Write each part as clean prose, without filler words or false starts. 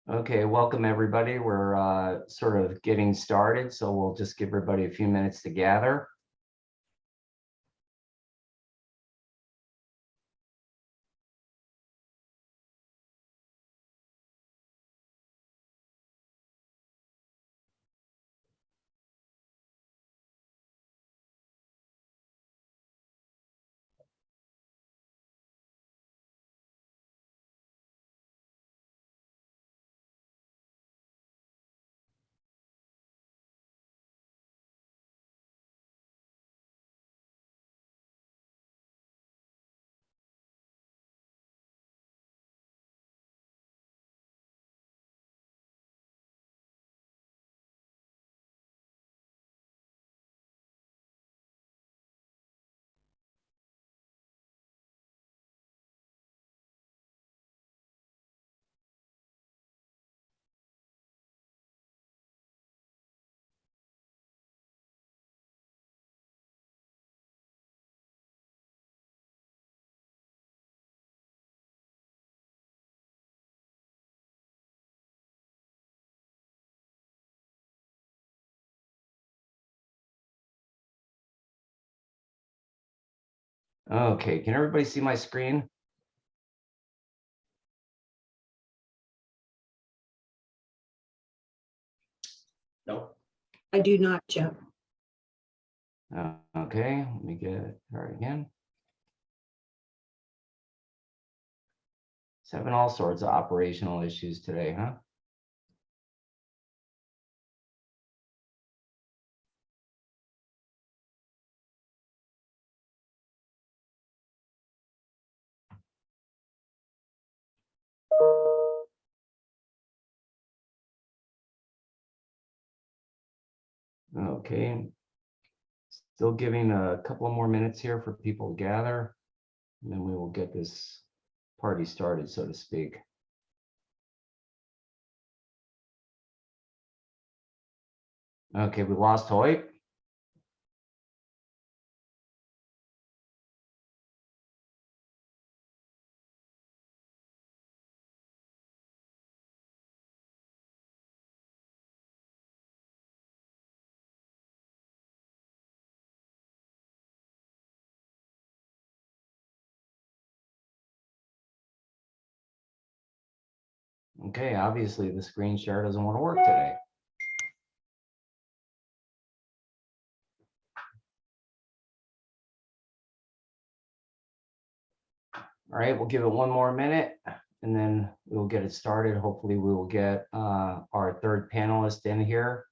Okay, welcome everybody. We're sort of getting started, so we'll just give everybody a few minutes to gather. Okay, can everybody see my screen? Nope. I do not, Jeff. Okay, let me get it again. Having all sorts of operational issues today, huh? Okay, still giving a couple more minutes here for people to gather, and then we will get this party started, so to speak. Okay, we lost Hoyt. Okay, obviously the screen share doesn't want to work today. All right, we'll give it one more minute and then we'll get it started. Hopefully we will get our third panelist in here.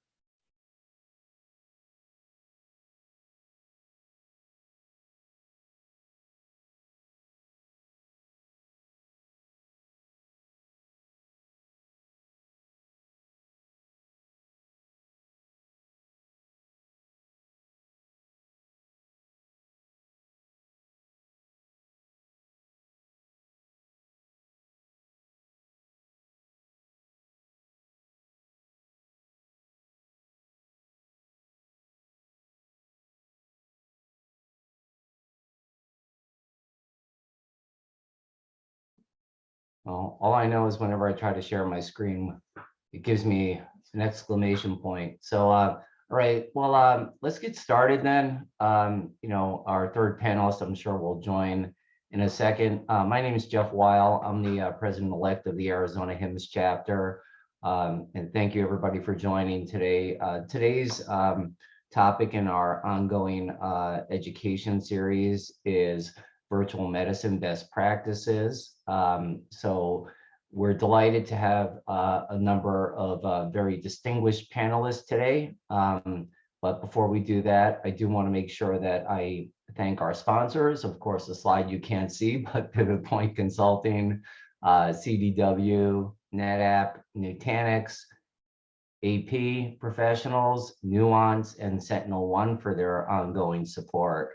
Well, all I know is whenever I try to share my screen, it gives me an exclamation point. So, all right, well, let's get started then. Our third panelist, I'm sure, will join in a second. My name is Jeff Weil. I'm the president-elect of the Arizona HIMSS chapter. And thank you, everybody, for joining today. Today's topic in our ongoing education series is virtual medicine best practices. So we're delighted to have a number of very distinguished panelists today. But before we do that, I do want to make sure that I thank our sponsors. Of course, the slide you can't see, but Pivot Point Consulting, CDW, NetApp, Nutanix, AP Professionals, Nuance, and SentinelOne for their ongoing support.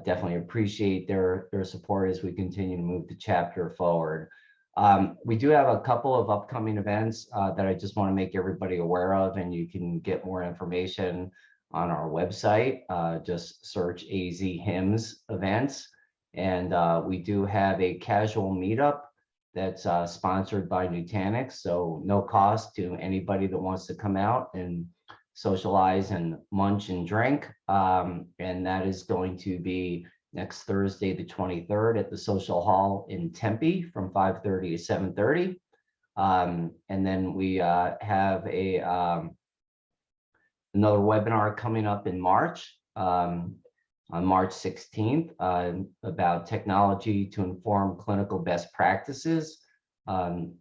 Definitely appreciate their support as we continue to move the chapter forward. We do have a couple of upcoming events that I just want to make everybody aware of, and you can get more information on our website. Just search AZ HIMSS events. And we do have a casual meetup that's sponsored by Nutanix, so no cost to anybody that wants to come out and socialize and munch and drink. And that is going to be next Thursday, the 23rd at the Social Hall in Tempe from 5:30 to 7:30. And then we have another webinar coming up in March, on March 16th, about technology to inform clinical best practices. And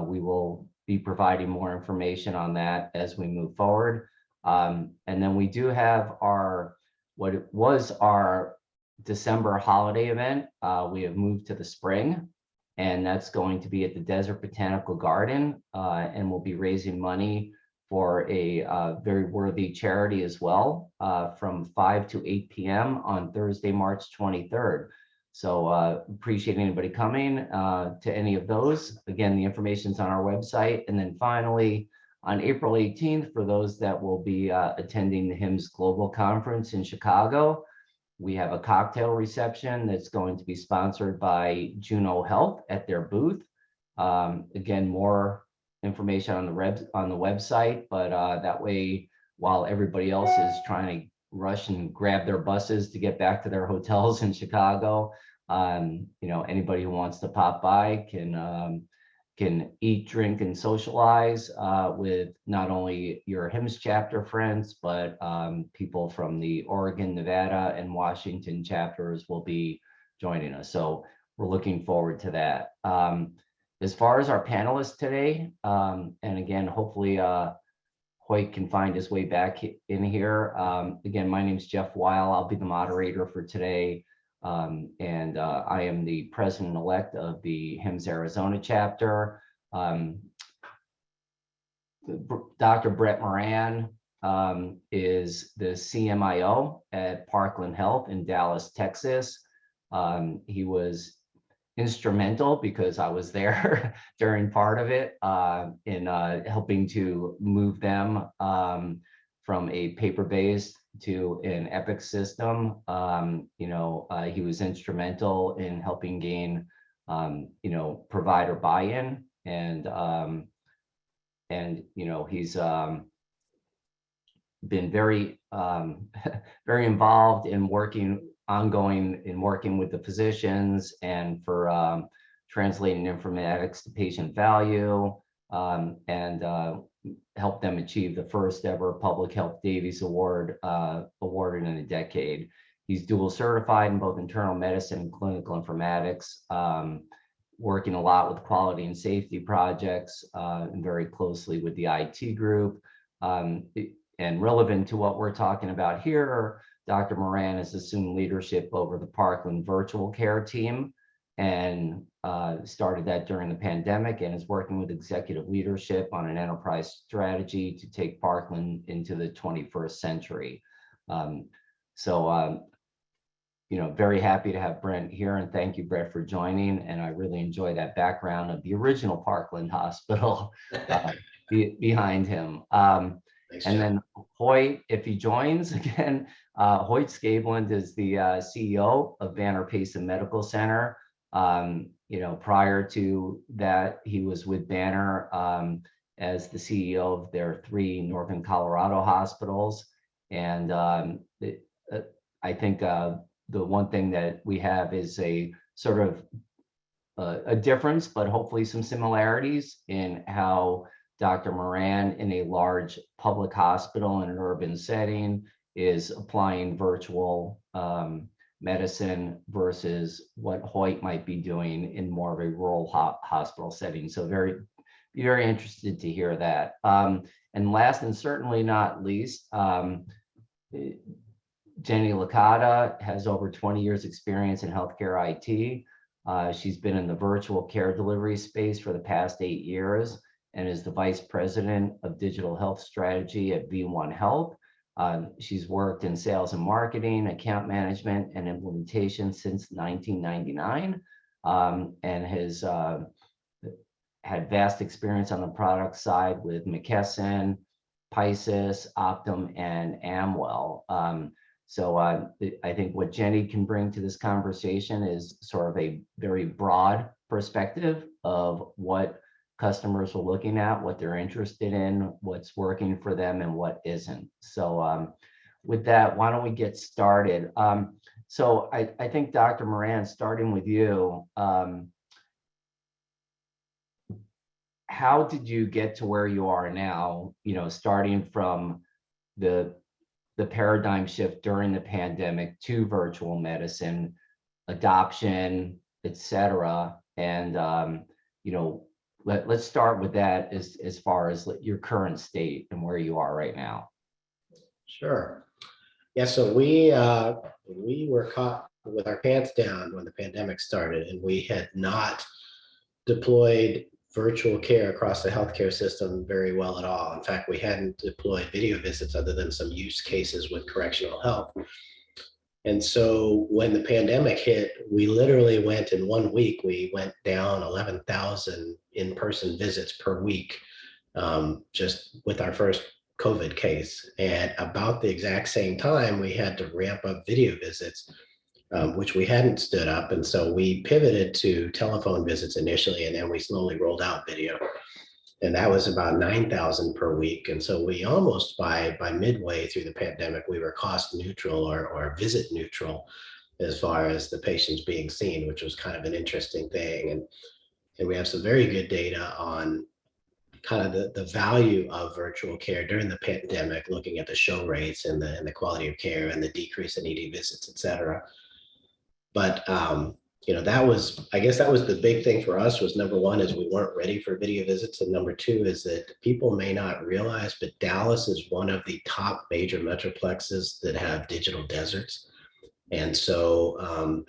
we will be providing more information on that as we move forward. And then we do have what it was our December holiday event. We have moved to the spring, and that's going to be at the Desert Botanical Garden, and we'll be raising money for a very worthy charity as well, from 5 to 8 p.m. on Thursday, March 23rd. So appreciate anybody coming to any of those. Again, the information's on our website. And then finally, on April 18th, for those that will be attending the HIMSS Global Conference in Chicago, we have a cocktail reception that's going to be sponsored by VeeOne Health at their booth. Again, more information on the website, but that way, while everybody else is trying to rush and grab their buses to get back to their hotels in Chicago, anybody who wants to pop by can eat, drink, and socialize with not only your HIMSS chapter friends, but people from the Oregon, Nevada, and Washington chapters will be joining us. So we're looking forward to that. As far as our panelists today, and again, hopefully Hoyt can find his way back in here. Again, my name is Jeff Weil. I'll be the moderator for today. And I am the president-elect of the HIMSS Arizona chapter. Dr. Brett Moran is the CMIO at Parkland Health in Dallas, Texas. He was instrumental, because I was there during part of it, in helping to move them from a paper-based to an Epic system. He was instrumental in helping gain, provider buy-in, and he's been very, very involved in working with the physicians and for translating informatics to patient value, and help them achieve the first ever Public Health Davies Award, awarded in a decade. He's dual certified in both internal medicine and clinical informatics, working a lot with quality and safety projects, and very closely with the IT group. And relevant to what we're talking about here, Dr. Moran has assumed leadership over the Parkland Virtual Care team, and started that during the pandemic, and is working with executive leadership on an enterprise strategy to take Parkland into the 21st century. Very happy to have Brent here, and thank you, Brett, for joining. And I really enjoy that background of the original Parkland Hospital behind him. Thanks, And Jeff. then Hoyt, if he joins again, Hoyt Skabelund is the CEO of Banner Payson Medical Center. Prior to that, he was with Banner as the CEO of their 3 Northern Colorado hospitals. And I think the one thing that we have is a sort of a difference, but hopefully some similarities in how Dr. Moran, in a large public hospital in an urban setting, is applying virtual medicine versus what Hoyt might be doing in more of a rural hospital setting. So be very interested to hear that. And last and certainly not least, Jenny Licata has over 20 years experience in healthcare IT. She's been in the virtual care delivery space for the past 8 years, and is the Vice President of Digital Health Strategy at VeeOne Health. She's worked in sales and marketing, account management, and implementation since 1999, and has had vast experience on the product side with McKesson, Pisces, Optum, and Amwell. So I think what Jenny can bring to this conversation is sort of a very broad perspective of what customers are looking at, what they're interested in, what's working for them and what isn't. So with that, why don't we get started? So I think Dr. Moran, starting with you, how did you get to where you are now, starting from the paradigm shift during the pandemic to virtual medicine, adoption, et cetera. And, let's start with that as far as your current state and where you are right now. Sure. Yeah, so we were caught with our pants down when the pandemic started, and we had not deployed virtual care across the healthcare system very well at all. In fact, we hadn't deployed video visits other than some use cases with correctional health. And so when the pandemic hit, we literally went in 1 week, we went down 11,000 in-person visits per week, just with our first COVID case. And about the exact same time, we had to ramp up video visits, which we hadn't stood up. And so we pivoted to telephone visits initially, and then we slowly rolled out video. And that was about 9,000 per week. And so we almost by midway through the pandemic, we were cost neutral or visit neutral as far as the patients being seen, which was kind of an interesting thing. And we have some very good data on kind of the value of virtual care during the pandemic, looking at the show rates and the quality of care and the decrease in ED visits, et cetera. But I guess that was the big thing for us. Was number one is we weren't ready for video visits, and number two is that people may not realize, but Dallas is one of the top major metroplexes that have digital deserts. And so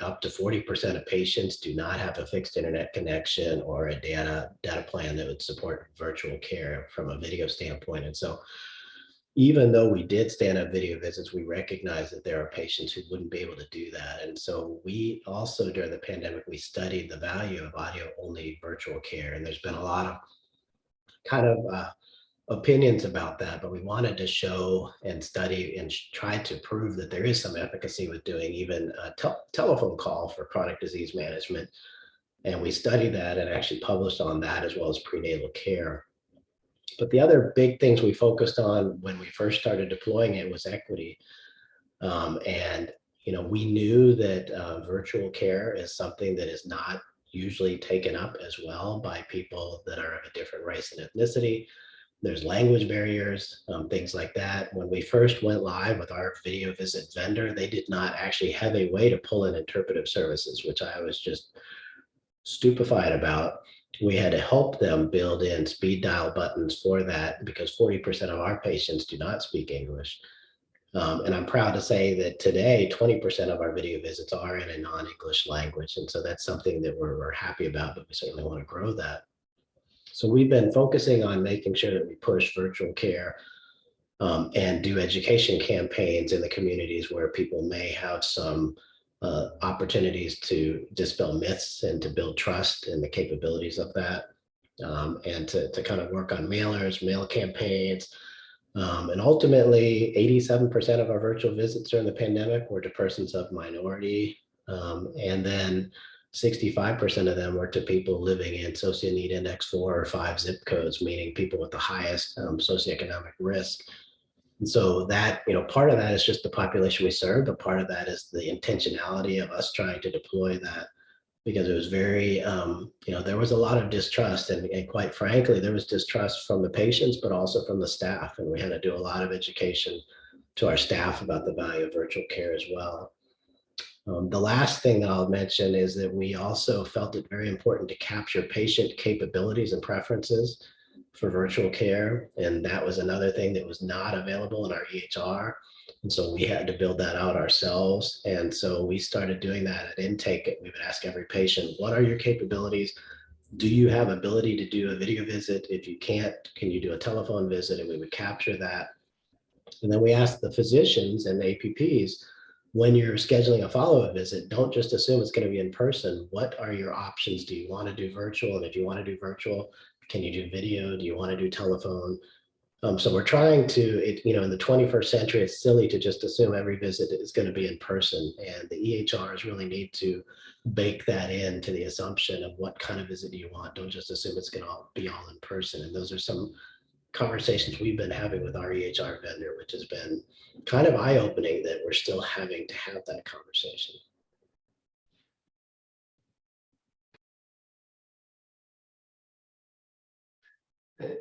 up to 40% of patients do not have a fixed internet connection or a data plan that would support virtual care from a video standpoint. And so even though we did stand up video visits, we recognize that there are patients who wouldn't be able to do that. And so we also, during the pandemic, we studied the value of audio only virtual care. And there's been a lot of kind of opinions about that, but we wanted to show and study and try to prove that there is some efficacy with doing even a telephone call for chronic disease management. And we studied that and actually published on that, as well as prenatal care. But the other big things we focused on when we first started deploying it was equity. And we knew that virtual care is something that is not usually taken up as well by people that are of a different race and ethnicity. There's language barriers, things like that. When we first went live with our video visit vendor, they did not actually have a way to pull in interpretive services, which I was just stupefied about. We had to help them build in speed dial buttons for that because 40% of our patients do not speak English. And I'm proud to say that today, 20% of our video visits are in a non-English language. And so that's something that we're happy about, but we certainly want to grow that. So we've been focusing on making sure that we push virtual care and do education campaigns in the communities where people may have some opportunities to dispel myths and to build trust in the capabilities of that, and to kind of work on mailers, mail campaigns. And ultimately, 87% of our virtual visits during the pandemic were to persons of minority. And then 65% of them were to people living in socioneed index 4 or 5 zip codes, meaning people with the highest socioeconomic risk. And so that, part of that is just the population we serve, but part of that is the intentionality of us trying to deploy that, because it was very, there was a lot of distrust, and quite frankly, there was distrust from the patients, but also from the staff. And we had to do a lot of education to our staff about the value of virtual care as well. The last thing that I'll mention is that we also felt it very important to capture patient capabilities and preferences for virtual care. And that was another thing that was not available in our EHR. And so we had to build that out ourselves. And so we started doing that at intake. We would ask every patient, what are your capabilities? Do you have ability to do a video visit? If you can't, can you do a telephone visit? And we would capture that. And then we asked the physicians and the APPs, when you're scheduling a follow-up visit, don't just assume it's going to be in person. What are your options? Do you want to do virtual? And if you want to do virtual, can you do video? Do you want to do telephone? So we're trying to, in the 21st century, it's silly to just assume every visit is going to be in person. And the EHRs really need to bake that into the assumption of what kind of visit you want. Don't just assume it's going to be all in person. And those are some conversations we've been having with our EHR vendor, which has been kind of eye-opening that we're still having to have that conversation.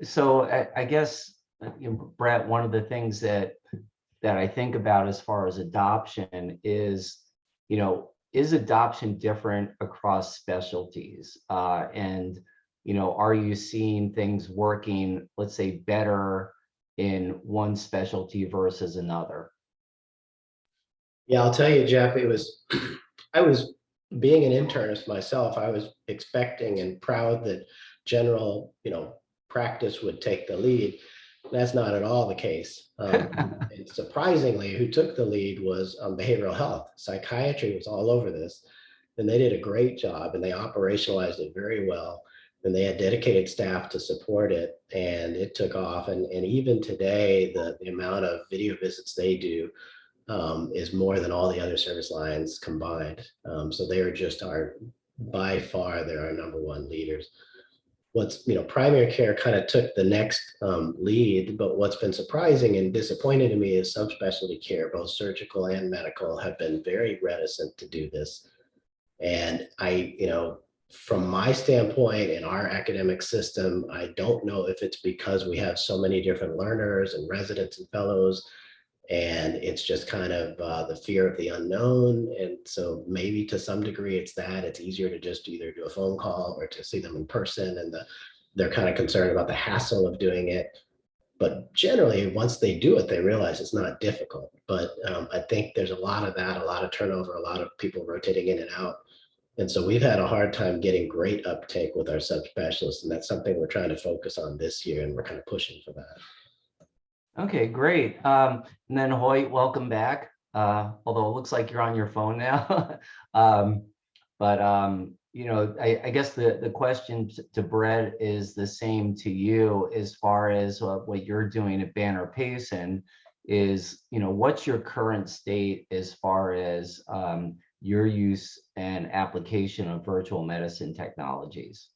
So I guess, Brett, one of the things that I think about as far as adoption is, is adoption different across specialties? And, are you seeing things working, let's say, better in one specialty versus another? Yeah, I'll tell you, Jeff, I was being an internist myself, I was expecting and proud that general, practice would take the lead. That's not at all the case. And surprisingly, who took the lead was behavioral health. Psychiatry was all over this, and they did a great job, and they operationalized it very well. And they had dedicated staff to support it, and it took off. And even today, the amount of video visits they do is more than all the other service lines combined. So they are just by far, they're our number one leaders. Primary care kind of took the next lead, but what's been surprising and disappointing to me is subspecialty care, both surgical and medical, have been very reticent to do this. And from my standpoint in our academic system, I don't know if it's because we have so many different learners and residents and fellows, and it's just kind of the fear of the unknown. And so maybe to some degree it's easier to just either do a phone call or to see them in person, and they're kind of concerned about the hassle of doing it. But generally, once they do it, they realize it's not difficult. But I think there's a lot of that, a lot of turnover, a lot of people rotating in and out. And so we've had a hard time getting great uptake with our subspecialists, and that's something we're trying to focus on this year, and we're kind of pushing for that. Okay, great. And then Hoyt, welcome back. Although it looks like you're on your phone now. I guess the question to Brett is the same to you as far as what you're doing at Banner Payson is, what's your current state as far as your use and application of virtual medicine technologies?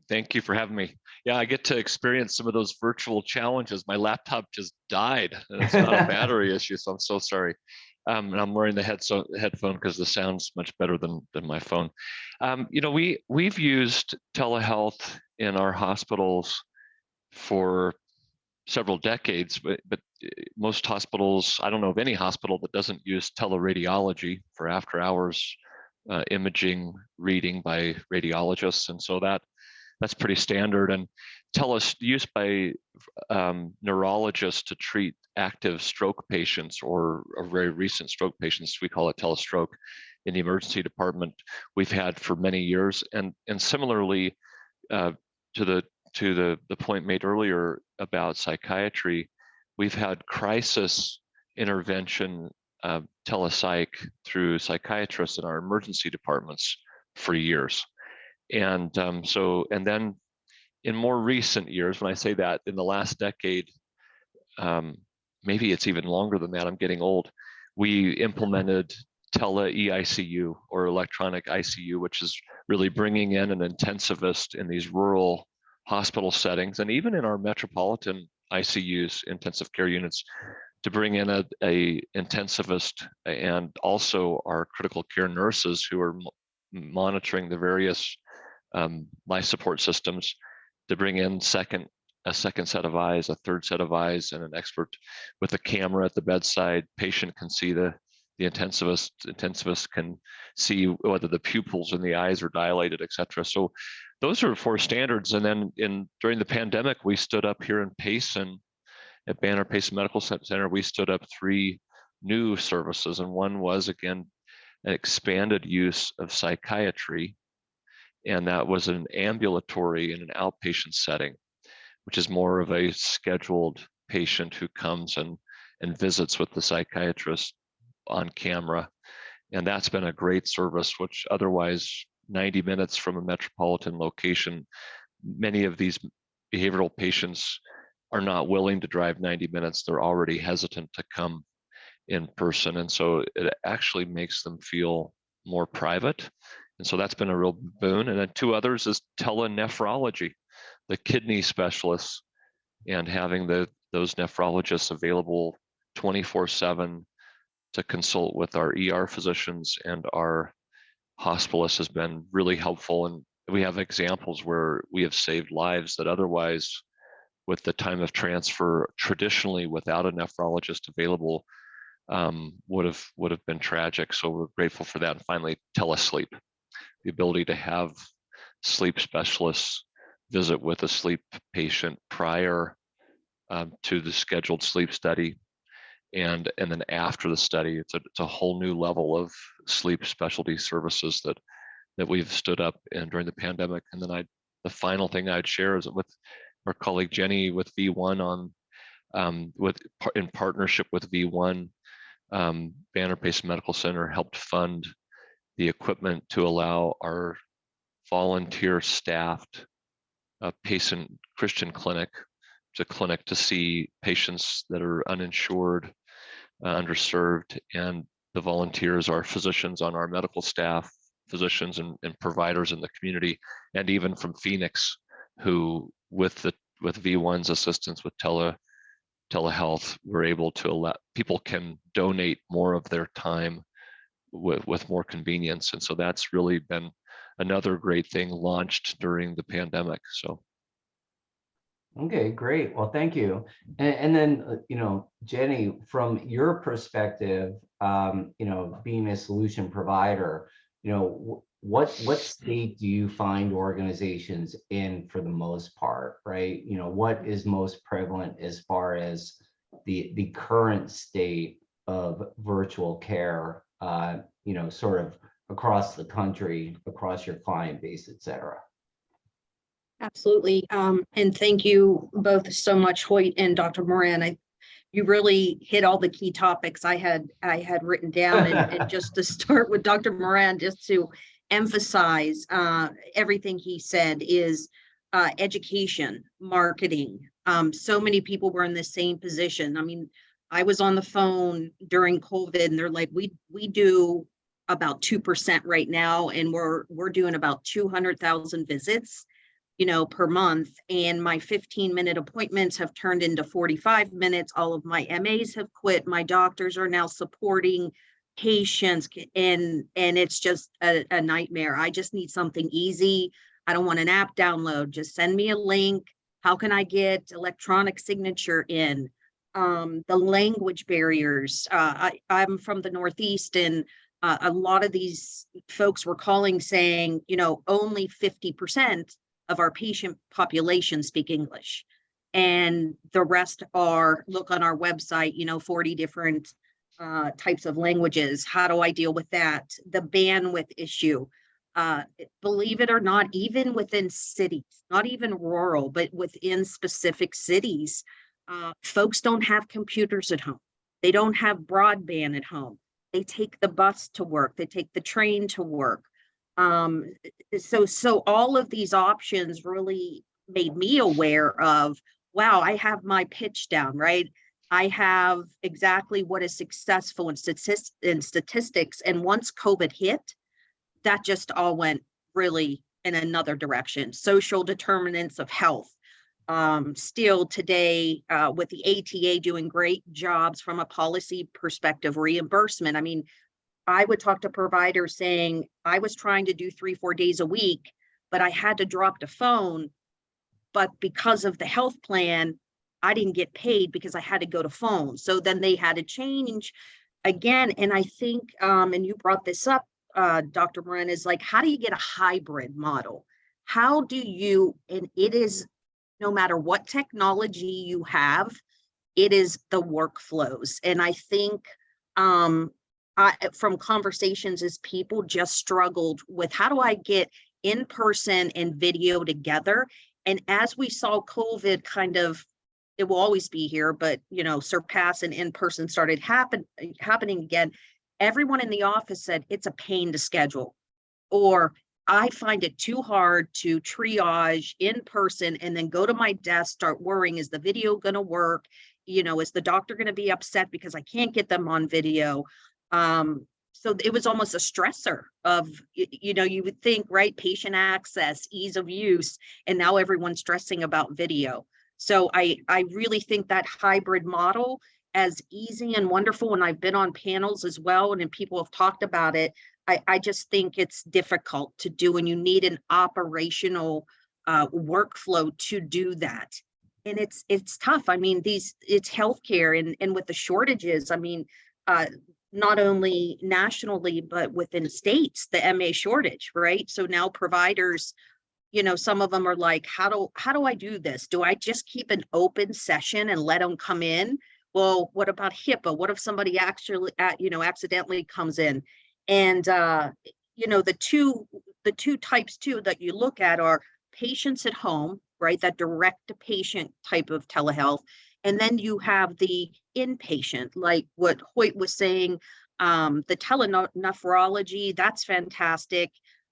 Thank you for having me. Yeah, I get to experience some of those virtual challenges. My laptop just died, and it's not a battery issue, so I'm so sorry. And I'm wearing the headphone because the sound's much better than my phone. We've used telehealth in our hospitals for several decades, but most hospitals, I don't know of any hospital that doesn't use teleradiology for after hours imaging reading by radiologists, and so that's pretty standard. And used by neurologists to treat active stroke patients or very recent stroke patients. We call it telestroke in the emergency department. We've had for many years, and similarly to the point made earlier about psychiatry, we've had crisis intervention telepsych through psychiatrists in our emergency departments for years. And then in more recent years, when I say that, in the last decade, maybe it's even longer than that, I'm getting old, we implemented tele-EICU or electronic ICU, which is really bringing in an intensivist in these rural hospital settings, and even in our metropolitan ICUs, intensive care units, to bring in a intensivist and also our critical care nurses who are monitoring the various life support systems, to bring in a second set of eyes, a third set of eyes, and an expert with a camera at the bedside. Patient can see the intensivist can see whether the pupils in the eyes are dilated, etc. So those are 4 standards. And then during the pandemic, we stood up here in Payson, at Banner Payson Medical Center, we stood up 3 new services. And one was, again, an expanded use of psychiatry. And that was an ambulatory and an outpatient setting, which is more of a scheduled patient who comes and visits with the psychiatrist on camera. And that's been a great service, which otherwise 90 minutes from a metropolitan location, many of these behavioral patients are not willing to drive 90 minutes. They're already hesitant to come in person. And so it actually makes them feel more private. And so that's been a real boon. And then two others is telenephrology, the kidney specialists, and having those nephrologists available 24/7 to consult with our ER physicians and our hospitalists has been really helpful. And we have examples where we have saved lives that otherwise, with the time of transfer traditionally without a nephrologist available, would have been tragic. So we're grateful for that. And finally, telesleep, the ability to have sleep specialists visit with a sleep patient prior to the scheduled sleep study, and then after the study. It's a whole new level of sleep specialty services that we've stood up during the pandemic. And then the final thing I'd share is with our colleague Jenny with VeeOne in partnership with VeeOne, Banner-Pace Medical Center helped fund the equipment to allow our volunteer staffed patient Christian clinic. It's a clinic to see patients that are uninsured, underserved, and the volunteers are physicians on our medical staff, physicians and providers in the community, and even from Phoenix, who with VeeOne's assistance with telehealth, we're able to allow people can donate more of their time with more convenience. And so that's really been another great thing launched during the pandemic. So. Okay, great. Well, thank you. And then, Jenny, from your perspective, being a solution provider, what state do you find organizations in for the most part, right? What is most prevalent as far as the current state of virtual care, sort of across the country, across your client base, et cetera? Absolutely. And thank you both so much, Hoyt and Dr. Moran. You really hit all the key topics I had written down. And just to start with Dr. Moran, just to emphasize everything he said is education, marketing. So many people were in the same position. I mean, I was on the phone during COVID and they're like, we do about 2% right now, and we're doing about 200,000 visits per month, and my 15-minute appointments have turned into 45 minutes. All of my MAs have quit. My doctors are now supporting patients, and it's just a nightmare. I just need something easy. I don't want an app download. Just send me a link. How can I get electronic signature in? The language barriers. I'm from the Northeast, and a lot of these folks were calling saying, only 50% of our patient population speak English, and the rest look on our website, 40 different types of languages. How do I deal with that? The bandwidth issue, believe it or not, even within cities, not even rural, but within specific cities, folks don't have computers at home. They don't have broadband at home. They take the bus to work. They take the train to work. So all of these options really made me aware of, wow, I have my pitch down, right? I have exactly what is successful in statistics. And once COVID hit, that just all went really in another direction. Social determinants of health. Still today, with the ATA doing great jobs from a policy perspective, reimbursement. I mean, I would talk to providers saying I was trying to do 3-4 days a week, but I had to drop the phone. But because of the health plan, I didn't get paid because I had to go to phone. So then they had to change again. And I think, and you brought this up, Dr. Moran, is like, how do you get a hybrid model? How do you, and it is no matter what technology you have, it is the workflows. And I think, from conversations as people just struggled with how do I get in person and video together. And as we saw COVID kind of, it will always be here, but surpass and in person started happening again. Everyone in the office said it's a pain to schedule, or I find it too hard to triage in person and then go to my desk, start worrying, is the video going to work? You know, is the doctor going to be upset because I can't get them on video? So it was almost a stressor of, you know, you would think, right, patient access, ease of use, and now everyone's stressing about video. So I really think that hybrid model, as easy and wonderful, and I've been on panels as well, and then people have talked about it, I just think it's difficult to do, and you need an operational workflow to do that. And it's tough. I mean, it's healthcare, and with the shortages, I mean, not only nationally, but within states, the MA shortage, right? So now providers, you know, some of them are like, how do I do this? Do I just keep an open session and let them come in? Well, what about HIPAA? What if somebody actually, you know, accidentally comes in? And, you know, the two types too that you look at are patients at home, right? That direct to patient type of telehealth. And then you have the inpatient, like what Hoyt was saying, the telenephrology, that's fantastic.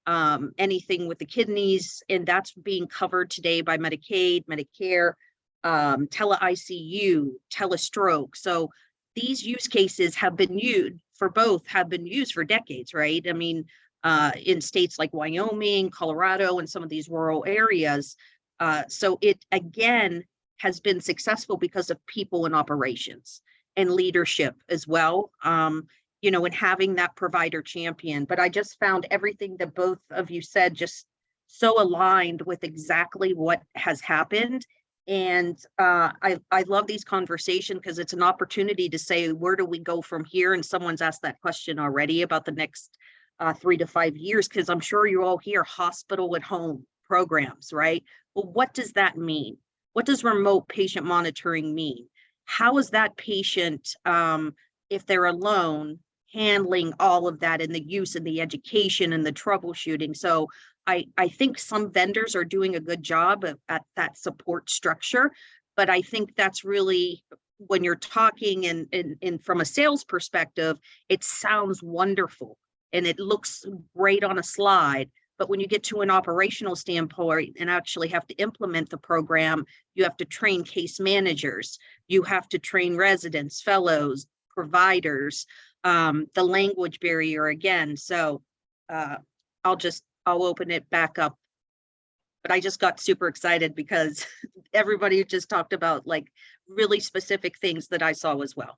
Anything with the kidneys, and that's being covered today by Medicaid, Medicare, tele-ICU, telestroke. So these use cases have been used for decades, right? I mean, in states like Wyoming, Colorado, and some of these rural areas. So it, again, has been successful because of people in operations and leadership as well, you know, and having that provider champion. But I just found everything that both of you said just so aligned with exactly what has happened. And I love these conversations because it's an opportunity to say, where do we go from here? And someone's asked that question already about the next 3 to 5 years, because I'm sure you all hear hospital at home programs, right? Well, what does that mean? What does remote patient monitoring mean? How is that patient, if they're alone, handling all of that and the use and the education and the troubleshooting? So I think some vendors are doing a good job at that support structure, but I think that's really, when you're talking and from a sales perspective, it sounds wonderful and it looks great on a slide. But when you get to an operational standpoint and actually have to implement the program, you have to train case managers, you have to train residents, fellows, providers, the language barrier again. So I'll open it back up. But I just got super excited because everybody just talked about like really specific things that I saw as well.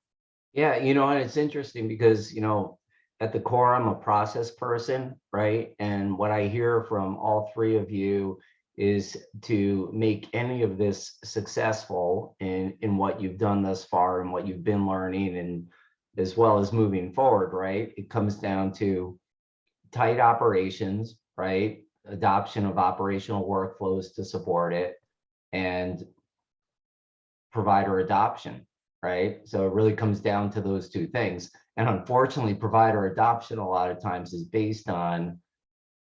Yeah, you know, and it's interesting because, you know, at the core, I'm a process person, right? And what I hear from all three of you is to make any of this successful in what you've done thus far and what you've been learning, and as well as moving forward, right? It comes down to tight operations, right? Adoption of operational workflows to support it, and provider adoption, right? So it really comes down to those two things. And unfortunately, provider adoption a lot of times is based on,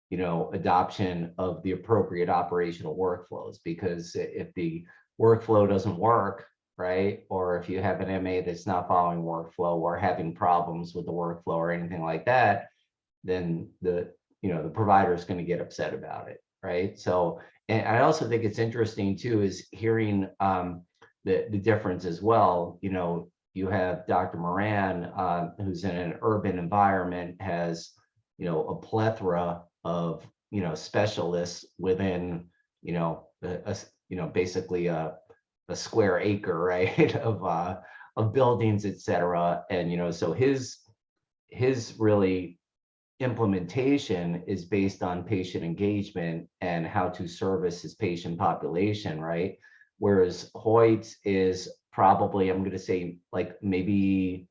you know, adoption of the appropriate operational workflows, because if the workflow doesn't work, right, or if you have an MA that's not following workflow or having problems with the workflow or anything like that, then the provider is going to get upset about it, right? So, and I also think it's interesting too is hearing the difference as well. You know, you have Dr. Moran, who's in an urban environment, has, you know, a plethora of, you know, specialists within, you know, basically a square acre, right, of buildings, et cetera. And, you know, so his really implementation is based on patient engagement and how to service his patient population, right? Whereas Hoyt is probably, I'm going to say, like maybe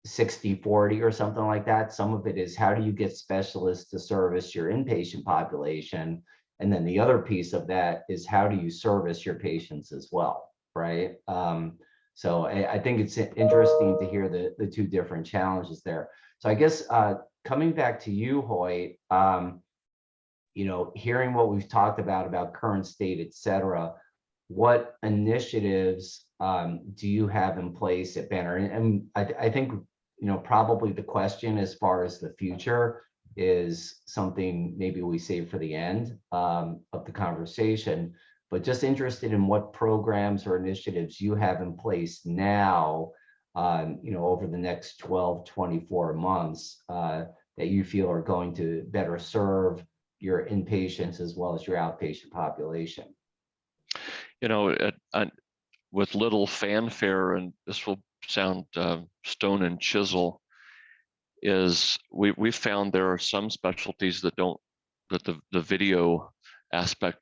60-40 or something like that. Some of it is how do you get specialists to service your inpatient population? And then the other piece of that is how do you service your patients as well, right? So I think it's interesting to hear the two different challenges there. So I guess coming back to you, Hoyt, you know, hearing what we've talked about current state, et cetera, what initiatives do you have in place at Banner? And I think, you know, probably the question as far as the future is something maybe we save for the end of the conversation, but just interested in what programs or initiatives you have in place now, over the next 12, 24 months that you feel are going to better serve your inpatients as well as your outpatient population. With little fanfare, and this will sound stone and chisel, is we've found there are some specialties that the video aspect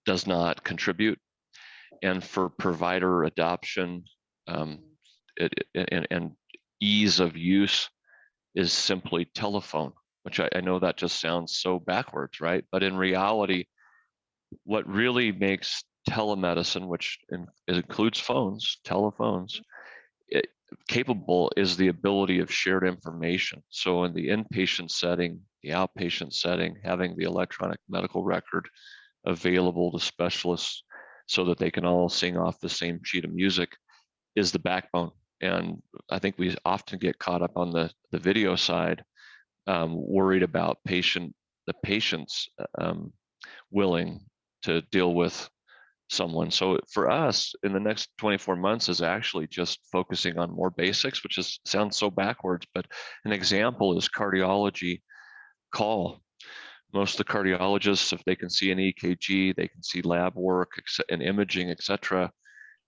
does not contribute, and for provider adoption and ease of use is simply telephone, which I know that just sounds so backwards, right? But in reality, what really makes telemedicine, which includes phones, telephones, capable is the ability of shared information. So in the inpatient setting, the outpatient setting, having the electronic medical record available to specialists so that they can all sing off the same sheet of music is the backbone. And I think we often get caught up on the video side, worried about the patient's willing to deal with someone. So for us, in the next 24 months is actually just focusing on more basics, which sounds so backwards, but an example is cardiology call. Most of the cardiologists, if they can see an EKG, they can see lab work and imaging, etc.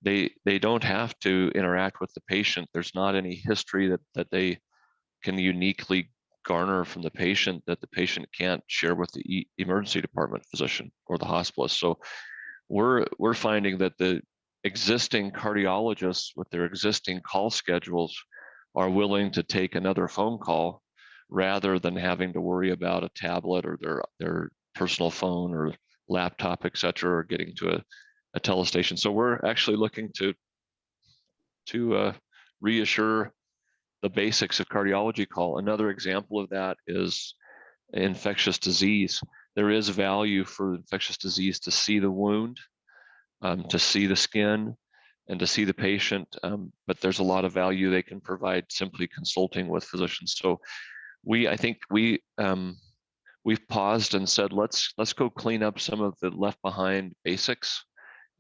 They don't have to interact with the patient. There's not any history that they can uniquely garner from the patient that the patient can't share with the emergency department physician or the hospitalist. So we're finding that the existing cardiologists with their existing call schedules are willing to take another phone call rather than having to worry about a tablet or their personal phone or laptop, et cetera, or getting to a telestation. So we're actually looking to reassure the basics of cardiology call. Another example of that is infectious disease. There is value for infectious disease to see the wound, to see the skin, and to see the patient, but there's a lot of value they can provide simply consulting with physicians. So I think we've paused and said, let's go clean up some of the left behind basics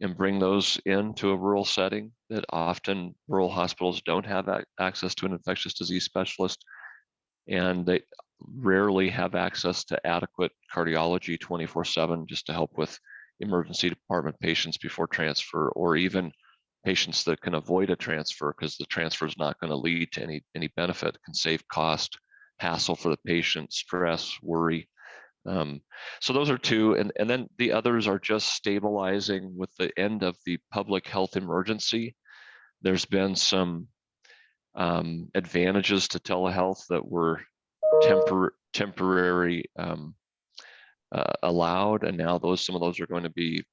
and bring those into a rural setting that often rural hospitals don't have access to an infectious disease specialist, and they rarely have access to adequate cardiology 24/7 just to help with emergency department patients before transfer, or even patients that can avoid a transfer because the transfer is not going to lead to any benefit, can save cost, hassle for the patient, stress, worry. So those are two, and then the others are just stabilizing with the end of the public health emergency. There's been some advantages to telehealth that were temporary allowed, and now some of those are going to be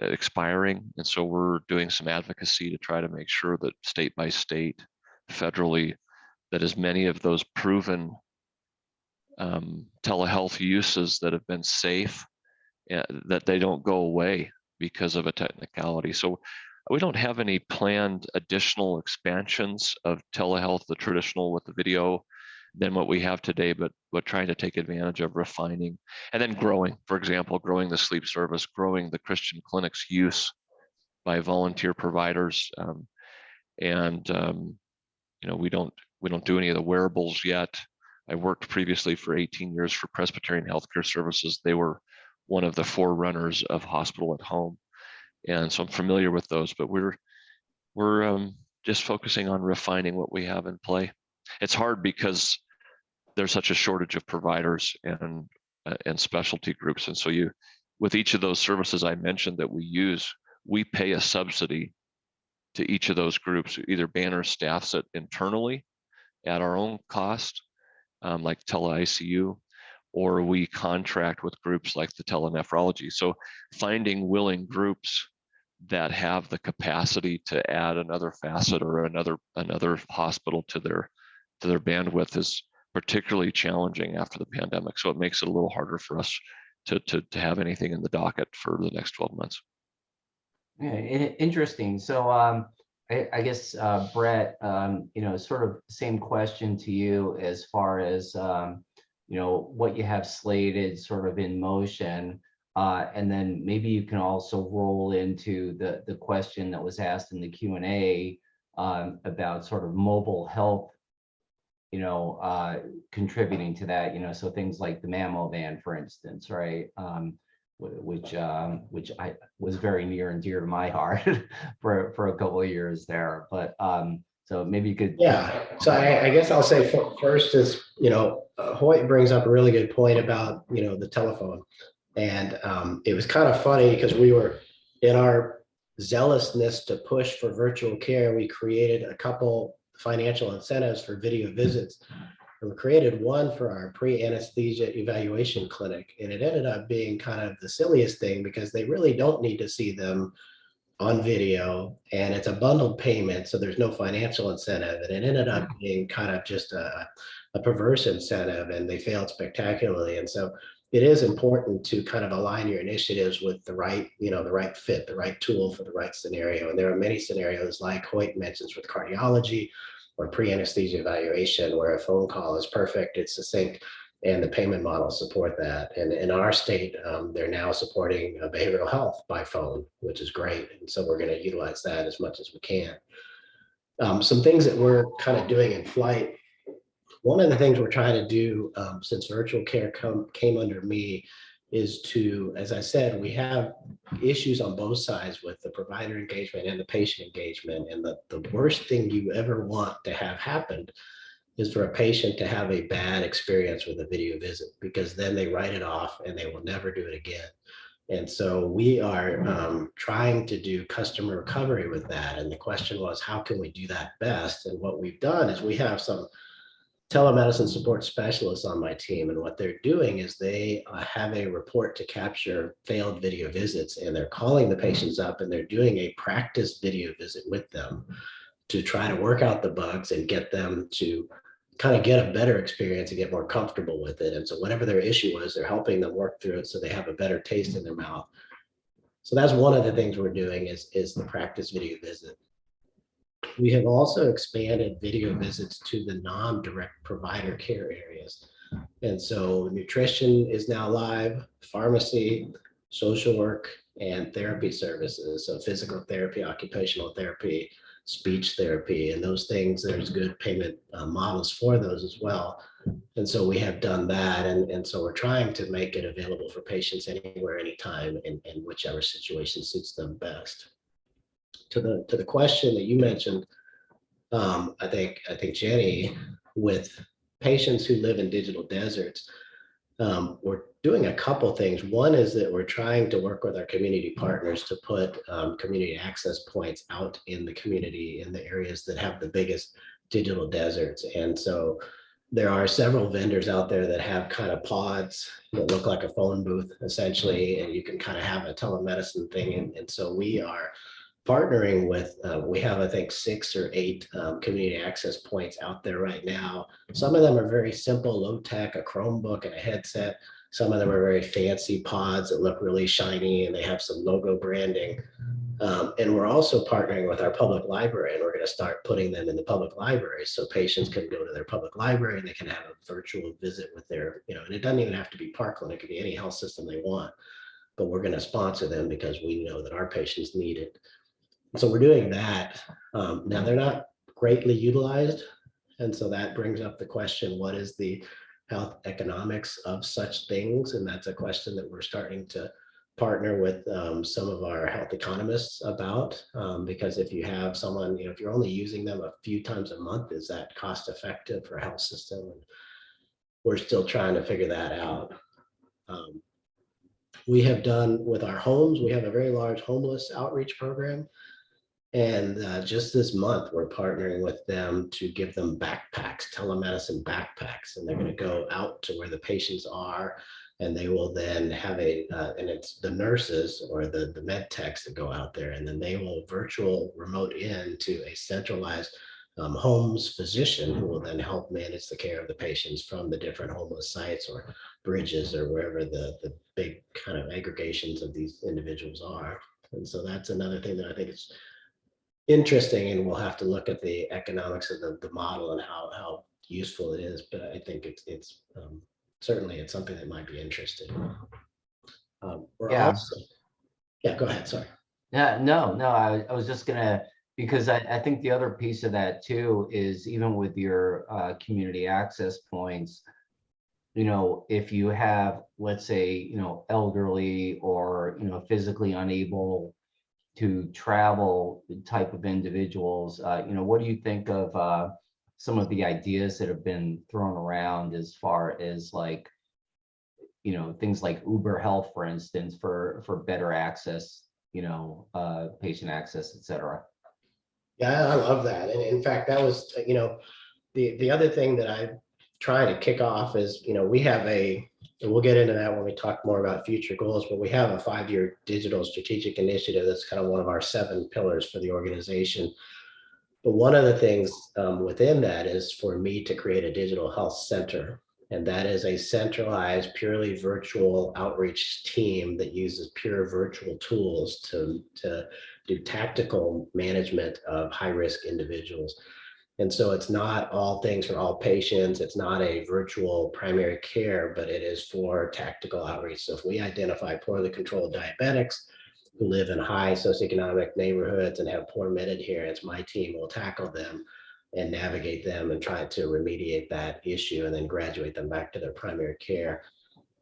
expiring, and so we're doing some advocacy to try to make sure that state by state, federally, that as many of those proven telehealth uses that have been safe, that they don't go away because of a technicality. So we don't have any planned additional expansions of telehealth, the traditional with the video, than what we have today, but trying to take advantage of refining and then growing, for example, growing the sleep service, growing the Christian clinics use by volunteer providers. We don't do any of the wearables yet. I worked previously for 18 years for Presbyterian Healthcare Services. They were one of the forerunners of hospital at home, and so I'm familiar with those. But we're just focusing on refining what we have in play. It's hard because there's such a shortage of providers and specialty groups, and so with each of those services I mentioned that we use, we pay a subsidy to each of those groups. Either Banner staffs it internally at our own cost, like tele-ICU, or we contract with groups like the telenephrology. So finding willing groups that have the capacity to add another facet or another hospital to their bandwidth is particularly challenging after the pandemic. So it makes it a little harder for us to have anything in the docket for the next 12 months. Yeah, interesting. So I guess, Brett, sort of same question to you as far as, what you have slated sort of in motion. And then maybe you can also roll into the question that was asked in the Q&A about sort of mobile health, contributing to that, so things like the mammo van, for instance, right? Which I was very near and dear to my heart for a couple of years there. But so maybe you could. Yeah, so I guess I'll say first is, Hoyt brings up a really good point about, the telephone. And it was kind of funny because we were in our zealousness to push for virtual care, we created a couple financial incentives for video visits. And we created one for our pre-anesthesia evaluation clinic. And it ended up being kind of the silliest thing because they really don't need to see them on video, and it's a bundled payment, so there's no financial incentive. And it ended up being kind of just a perverse incentive, and they failed spectacularly. And so it is important to kind of align your initiatives with the right, the right fit, the right tool for the right scenario. And there are many scenarios like Hoyt mentions with cardiology or pre-anesthesia evaluation where a phone call is perfect, it's succinct, and the payment models support that. And in our state, they're now supporting behavioral health by phone, which is great. And so we're going to utilize that as much as we can. Some things that we're kind of doing in flight. One of the things we're trying to do since virtual care came under me is to, as I said, we have issues on both sides with the provider engagement and the patient engagement. And the worst thing you ever want to have happen is for a patient to have a bad experience with a video visit, because then they write it off and they will never do it again. And so we are trying to do customer recovery with that. And the question was, how can we do that best? And what we've done is we have some telemedicine support specialists on my team. And what they're doing is they have a report to capture failed video visits, and they're calling the patients up and they're doing a practice video visit with them to try to work out the bugs and get them to kind of get a better experience and get more comfortable with it. And so whatever their issue was, they're helping them work through it so they have a better taste in their mouth. So that's one of the things we're doing is the practice video visit. We have also expanded video visits to the non-direct provider care areas. And so nutrition is now live, pharmacy, social work, and therapy services. So physical therapy, occupational therapy, speech therapy, and those things, there's good payment models for those as well. And so we have done that. And so we're trying to make it available for patients anywhere, anytime, and whichever situation suits them best. To the question that you mentioned, I think Jenny, with patients who live in digital deserts, we're doing a couple things. One is that we're trying to work with our community partners to put community access points out in the community in the areas that have the biggest digital deserts. And so there are several vendors out there that have kind of pods that look like a phone booth essentially, and you can kind of have a telemedicine thing. And so we are partnering with, we have, I think, 6 or 8 community access points out there right now. Some of them are very simple, low tech, a Chromebook and a headset. Some of them are very fancy pods that look really shiny and they have some logo branding. And we're also partnering with our public library, and we're going to start putting them in the public library so patients can go to their public library and they can have a virtual visit with their, and it doesn't even have to be Parkland, it could be any health system they want, but we're going to sponsor them because we know that our patients need it. So we're doing that. Now they're not greatly utilized. And so that brings up the question, what is the health economics of such things? And that's a question that we're starting to partner with some of our health economists about, because if you have someone, if you're only using them a few times a month, is that cost effective for a health system? And we're still trying to figure that out. We have done with our homes, we have a very large homeless outreach program. And just this month, we're partnering with them to give them backpacks, telemedicine backpacks, and they're going to go out to where the patients are, and they will then have and it's the nurses or the med techs that go out there, and then they will virtual remote in to a centralized homes physician who will then help manage the care of the patients from the different homeless sites or bridges or wherever the big kind of aggregations of these individuals are. And so that's another thing that I think is interesting, and we'll have to look at the economics of the model and how useful it is. But I think it's certainly it's something that might be interesting. We're Yeah. also, yeah, go ahead. Sorry. Yeah, no, I was just gonna, because I think the other piece of that too is even with your community access points, you know, if you have, let's say, you know, elderly or, you know, physically unable to travel type of individuals, you know, what do you think of some of the ideas that have been thrown around as far as like, you know, things like Uber Health, for instance, for better access, you know, patient access, et cetera? Yeah, I love that. And in fact, that was, you know, the other thing that I try to kick off is, you know, we have and we'll get into that when we talk more about future goals, but we have a 5-year digital strategic initiative that's kind of one of our 7 pillars for the organization. But one of the things within that is for me to create a digital health center. And that is a centralized, purely virtual outreach team that uses pure virtual tools to do tactical management of high-risk individuals. And so it's not all things for all patients. It's not a virtual primary care, but it is for tactical outreach. So if we identify poorly controlled diabetics who live in high socioeconomic neighborhoods and have poor med adherence, my team will tackle them and navigate them and try to remediate that issue and then graduate them back to their primary care.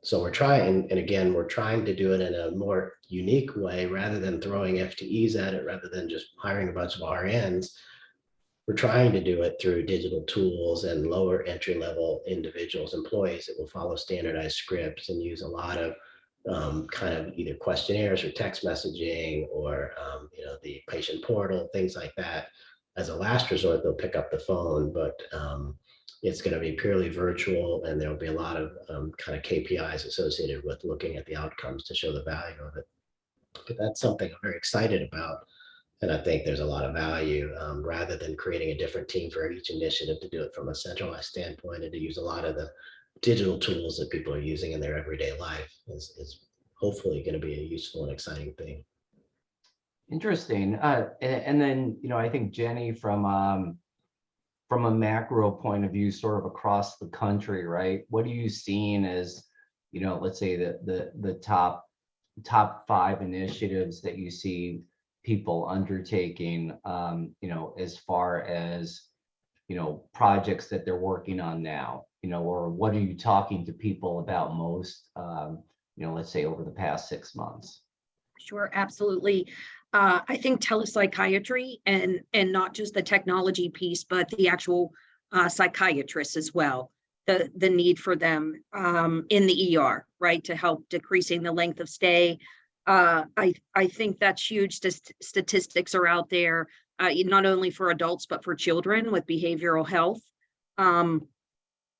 So we're trying, and again, we're trying to do it in a more unique way rather than throwing FTEs at it, rather than just hiring a bunch of RNs. We're trying to do it through digital tools and lower entry level individuals, employees that will follow standardized scripts and use a lot of kind of either questionnaires or text messaging or you know, the patient portal, things like that. As a last resort, they'll pick up the phone, but it's going to be purely virtual, and there'll be a lot of kind of KPIs associated with looking at the outcomes to show the value of it. But that's something I'm very excited about. And I think there's a lot of value rather than creating a different team for each initiative, to do it from a centralized standpoint and to use a lot of the digital tools that people are using in their everyday life is hopefully going to be a useful and exciting thing. Interesting. And then, you know, I think Jenny, from a macro point of view, sort of across the country, right? What are you seeing as, you know, let's say the top 5 initiatives that you see people undertaking, you know, as far as, you know, projects that they're working on now, you know, or what are you talking to people about most, you know, let's say over the past 6 months? Sure, absolutely. I think telepsychiatry and not just the technology piece, but the actual psychiatrists as well. The need for them in the ER, right, to help decreasing the length of stay. I think that's huge. Statistics are out there, not only for adults, but for children with behavioral health.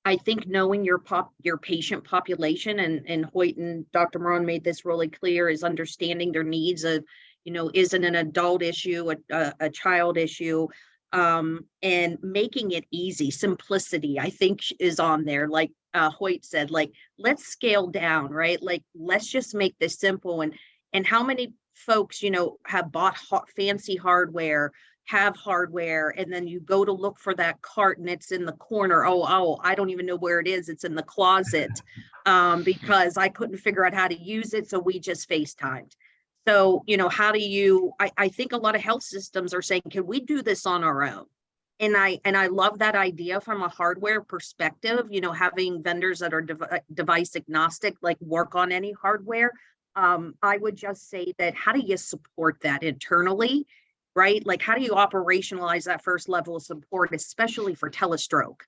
I think knowing your patient population, and Hoyt and Dr. Moran made this really clear, is understanding their needs of, you know, is it an adult issue, a child issue, and making it easy. Simplicity, I think, is on there. Like Hoyt said, like, let's scale down, right? Like, let's just make this simple. And how many folks, you know, have bought fancy hardware, have hardware, and then you go to look for that cart and it's in the corner. Oh, I don't even know where it is. It's in the closet because I couldn't figure out how to use it. So we just FaceTimed. So, you know, how do you, I think a lot of health systems are saying, can we do this on our own? And I love that idea from a hardware perspective, you know, having vendors that are device agnostic, like work on any hardware. I would just say that, how do you support that internally, right? Like, how do you operationalize that first level of support, especially for telestroke,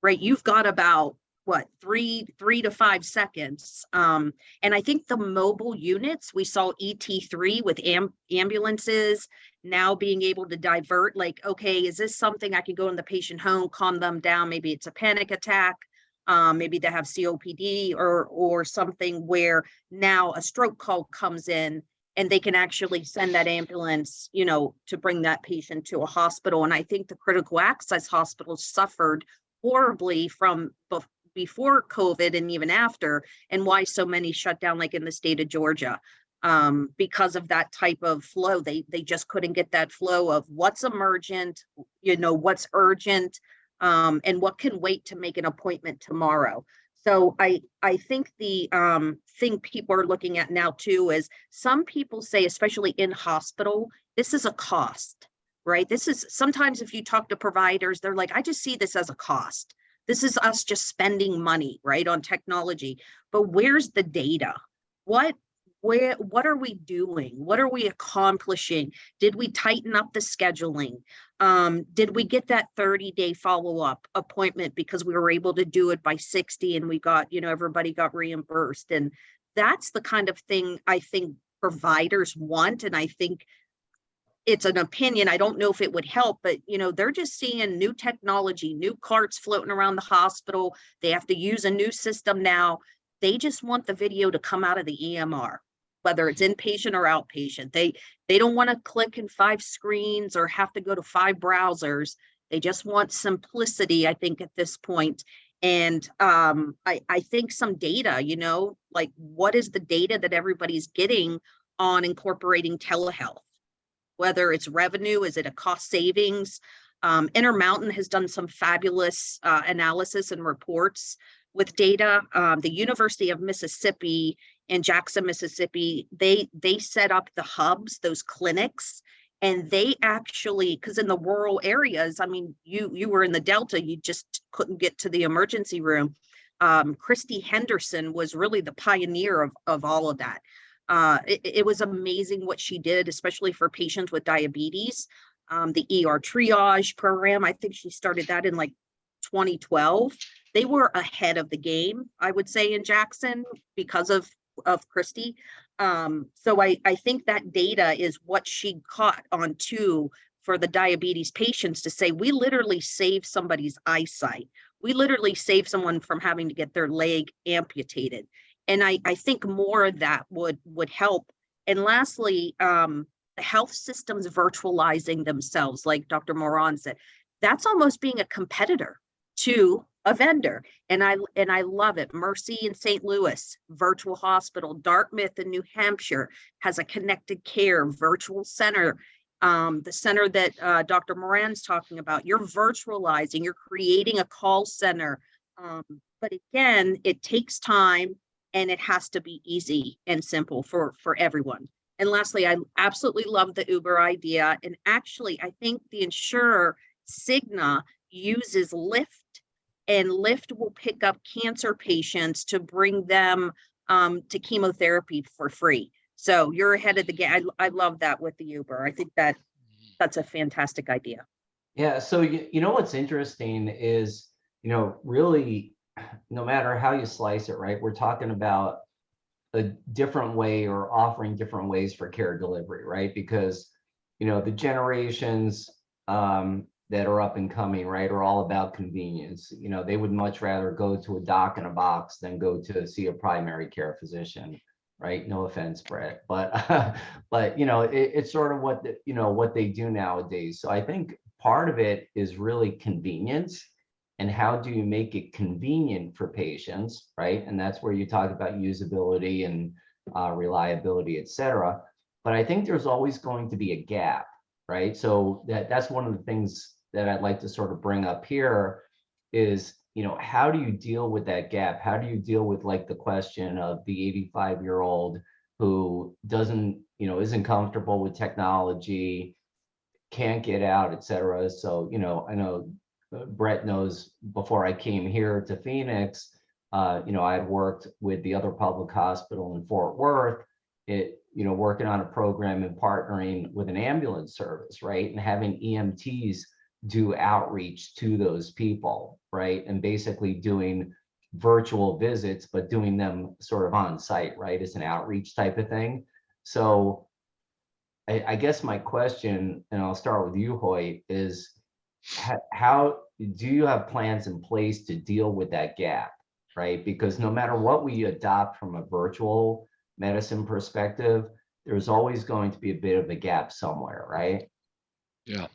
right? You've got about, what, 3 to 5 seconds. And I think the mobile units, we saw ET3 with ambulances now being able to divert, like, okay, is this something I can go in the patient home, calm them down? Maybe it's a panic attack. Maybe they have COPD or something where now a stroke call comes in and they can actually send that ambulance, you know, to bring that patient to a hospital. And I think the critical access hospitals suffered horribly from before COVID and even after, and why so many shut down, like in the state of Georgia. because of that type of flow. They just couldn't get that flow of what's emergent, what's urgent, and what can wait to make an appointment tomorrow. So I think the thing people are looking at now too is some people say, especially in hospital, this is a cost, right? This is sometimes if you talk to providers, they're like, I just see this as a cost. This is us just spending money, right, on technology. But where's the data? What are we doing? What are we accomplishing? Did we tighten up the scheduling? Did we get that 30-day follow-up appointment because we were able to do it by 60 and we got, everybody got reimbursed? And that's the kind of thing I think providers want. And I think it's an opinion. I don't know if it would help, but they're just seeing new technology, new carts floating around the hospital. They have to use a new system now. They just want the video to come out of the EMR, whether it's inpatient or outpatient. They don't want to click in 5 screens or have to go to 5 browsers. They just want simplicity, I think, at this point. And I think some data, like what is the data that everybody's getting on incorporating telehealth? Whether it's revenue, is it a cost savings? Intermountain has done some fabulous analysis and reports with data. The University of Mississippi in Jackson, Mississippi, they set up the hubs, those clinics, and they actually, because in the rural areas, I mean, you were in the Delta, you just couldn't get to the emergency room. Christy Henderson was really the pioneer of all of that. It was amazing what she did, especially for patients with diabetes. The ER triage program, I think she started that in like 2012. They were ahead of the game, I would say, in Jackson because of Christy. So I think that data is what she caught on too for the diabetes patients to say, we literally saved somebody's eyesight. We literally saved someone from having to get their leg amputated. And I think more of that would help. And lastly, the health systems virtualizing themselves, like Dr. Moran said, that's almost being a competitor to a vendor. And I love it. Mercy in St. Louis, virtual hospital. Dartmouth in New Hampshire has a connected care virtual center. The center that Dr. Moran's talking about, you're virtualizing, you're creating a call center. But again, it takes time and it has to be easy and simple for everyone. And lastly, I absolutely love the Uber idea. And actually, I think the insurer Cigna uses Lyft, and Lyft will pick up cancer patients to bring them to chemotherapy for free. So you're ahead of the game. I love that with the Uber. I think that's a fantastic idea. Yeah. So you know what's interesting is, really, no matter how you slice it, right? We're talking about a different way or offering different ways for care delivery, right? Because, the generations that are up and coming, right, are all about convenience. They would much rather go to a doc in a box than go to see a primary care physician, right? No offense, Brett, but it's sort of what they do nowadays. So I think part of it is really convenience. And how do you make it convenient for patients, right? And that's where you talk about usability and reliability, et cetera. But I think there's always going to be a gap, right? So that's one of the things that I'd like to sort of bring up here is, how do you deal with that gap? How do you deal with like the question of the 85-year-old who doesn't, isn't comfortable with technology, can't get out, et cetera. So, I know Brett knows before I came here to Phoenix, I had worked with the other public hospital in Fort Worth, working on a program and partnering with an ambulance service, right? And having EMTs do outreach to those people, right? And basically doing virtual visits, but doing them sort of on site, right? It's an outreach type of thing. So I guess my question, and I'll start with you, Hoyt, is how do you have plans in place to deal with that gap, right? Because no matter what we adopt from a virtual medicine perspective, there's always going to be a bit of a gap somewhere, right? Yeah.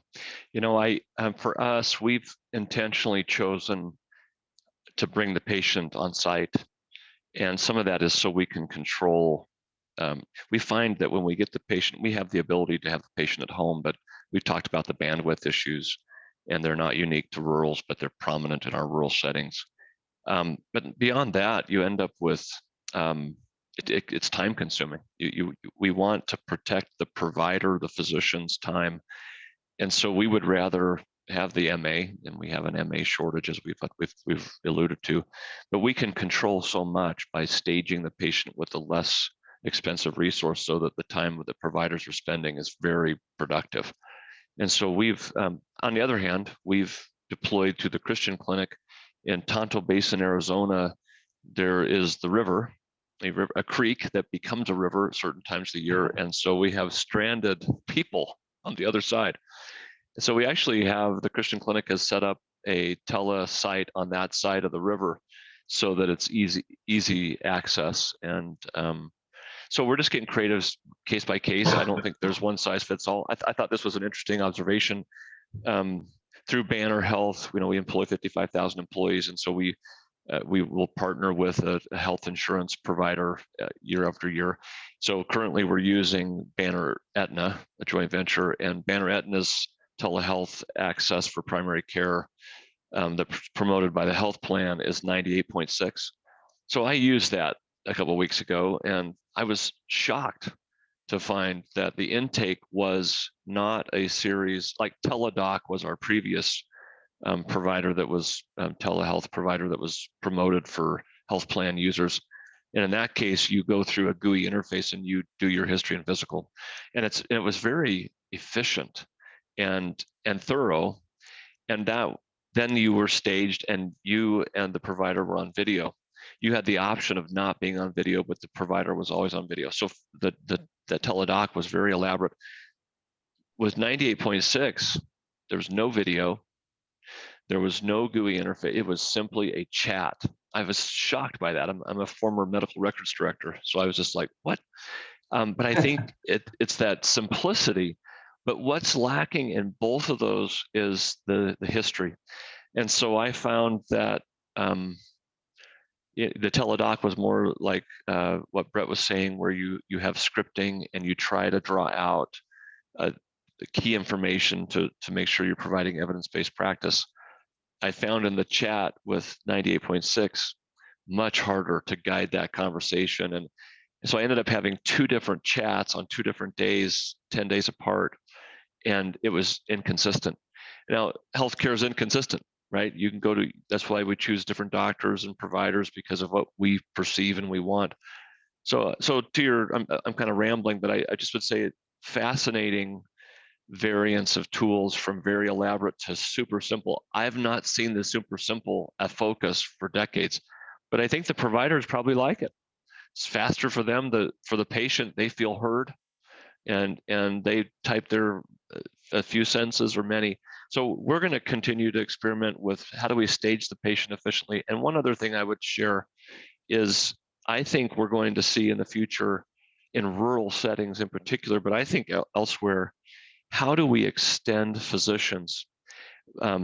For us, we've intentionally chosen to bring the patient on site. And some of that is so we can control we find that when we get the patient, we have the ability to have the patient at home, but we've talked about the bandwidth issues, and they're not unique to rurals, but they're prominent in our rural settings. But beyond that, you end up with, it's time consuming. We want to protect the provider, the physician's time. And so we would rather have the MA, and we have an MA shortage, as we've alluded to, but we can control so much by staging the patient with a less expensive resource so that the time that the providers are spending is very productive. And so we've, on the other hand, we've deployed to the Christian clinic in Tonto Basin, Arizona. There is the river, a creek that becomes a river at certain times of the year. And so we have stranded people on the other side. So we actually have, the Christian clinic has set up a tele site on that side of the river so that it's easy access. And so we're just getting creative case by case. I don't think there's one size fits all. I thought this was an interesting observation. Through Banner Health, we employ 55,000 employees. And so we will partner with a health insurance provider year after year. So currently we're using Banner Aetna, a joint venture, and Banner Aetna's telehealth access for primary care that's promoted by the health plan is 98.6. So I used that a couple of weeks ago, and I was shocked to find that the intake was not a series like Teladoc was our previous provider that was telehealth provider that was promoted for health plan users. And in that case, you go through a GUI interface and you do your history and physical, and it was very efficient and thorough. And that then you were staged, and you and the provider were on video. You had the option of not being on video, but the provider was always on video. So the Teladoc was very elaborate. With 98.6, there was no video. There was no GUI interface. It was simply a chat. I was shocked by that. I'm a former medical records director, so I was just like, what? But I think it's that simplicity. But what's lacking in both of those is the history. And so I found that the Teladoc was more like what Brett was saying, where you have scripting and you try to draw out the key information to make sure you're providing evidence-based practice. I found in the chat with 98.6, much harder to guide that conversation. And so I ended up having 2 different chats on 2 different days, 10 days apart, and it was inconsistent. Now, healthcare is inconsistent, right? You can go to, that's why we choose different doctors and providers, because of what we perceive and we want. So to your, I'm kind of rambling, but I just would say fascinating variants of tools from very elaborate to super simple. I've not seen the super simple at Focus for decades, but I think the providers probably like it. It's faster for them, for the patient, they feel heard, and they type their a few sentences or many. So we're going to continue to experiment with how do we stage the patient efficiently. And one other thing I would share is I think we're going to see in the future, in rural settings in particular, but I think elsewhere, how do we extend physicians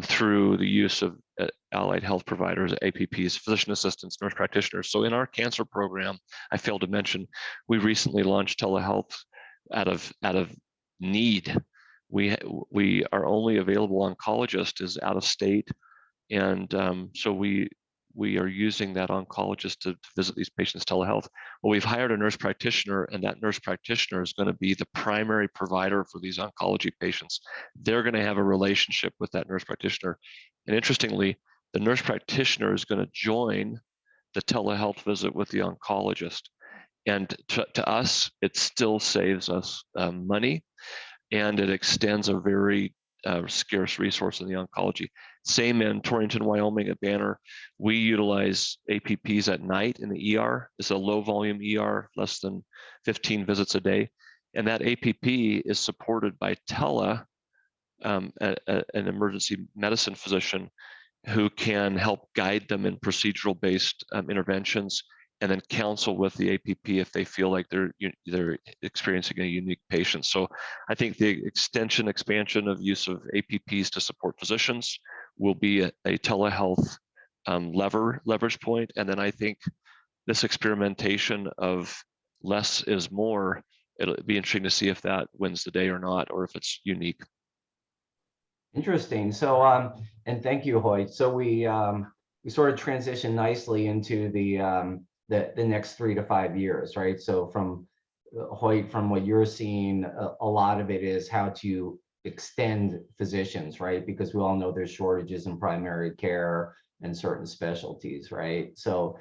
through the use of allied health providers, APPs, physician assistants, nurse practitioners? So in our cancer program, I failed to mention, we recently launched telehealth out of need. Our only available oncologist is out of state, and so we are using that oncologist to visit these patients telehealth. Well, we've hired a nurse practitioner, and that nurse practitioner is going to be the primary provider for these oncology patients. They're going to have a relationship with that nurse practitioner. And interestingly, the nurse practitioner is going to join the telehealth visit with the oncologist. And to us, it still saves us money, and it extends a very scarce resource in the oncology. Same in Torrington, Wyoming at Banner. We utilize APPs at night in the ER. It's a low volume ER, less than 15 visits a day. And that APP is supported by an emergency medicine physician who can help guide them in procedural based interventions, and then counsel with the APP if they feel like they're experiencing a unique patient. So I think the expansion of use of APPs to support physicians will be a telehealth leverage point. And then I think this experimentation of less is more. It'll be interesting to see if that wins the day or not, or if it's unique. Interesting. So, and thank you, Hoyt. So we sort of transition nicely into the next 3 to 5 years, right? So from Hoyt, from what you're seeing, a lot of it is how to extend physicians, right? Because we all know there's shortages in primary care and certain specialties, right? So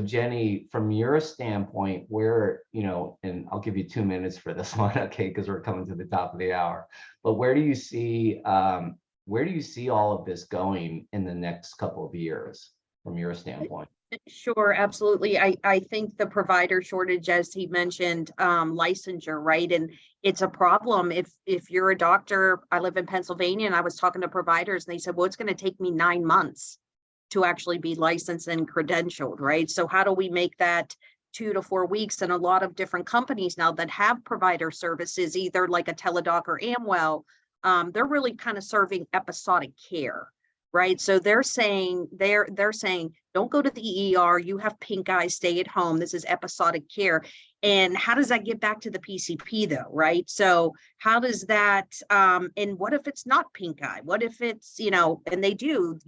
Jenny, from your standpoint, where, and I'll give you 2 minutes for this one, okay, because we're coming to the top of the hour, but where do you see all of this going in the next couple of years from your standpoint? Sure, absolutely. I think the provider shortage, as he mentioned, licensure, right? And it's a problem. If you're a doctor, I live in Pennsylvania, and I was talking to providers and they said, well, it's going to take me 9 months to actually be licensed and credentialed, right? So how do we make that 2 to 4 weeks? And a lot of different companies now that have provider services, either like a Teladoc or Amwell, they're really kind of serving episodic care, right? So they're saying, don't go to the ER, you have pink eye, stay at home. This is episodic care. And how does that get back to the PCP though, right? So how does that, and what if it's not pink eye? What if it's, and they do,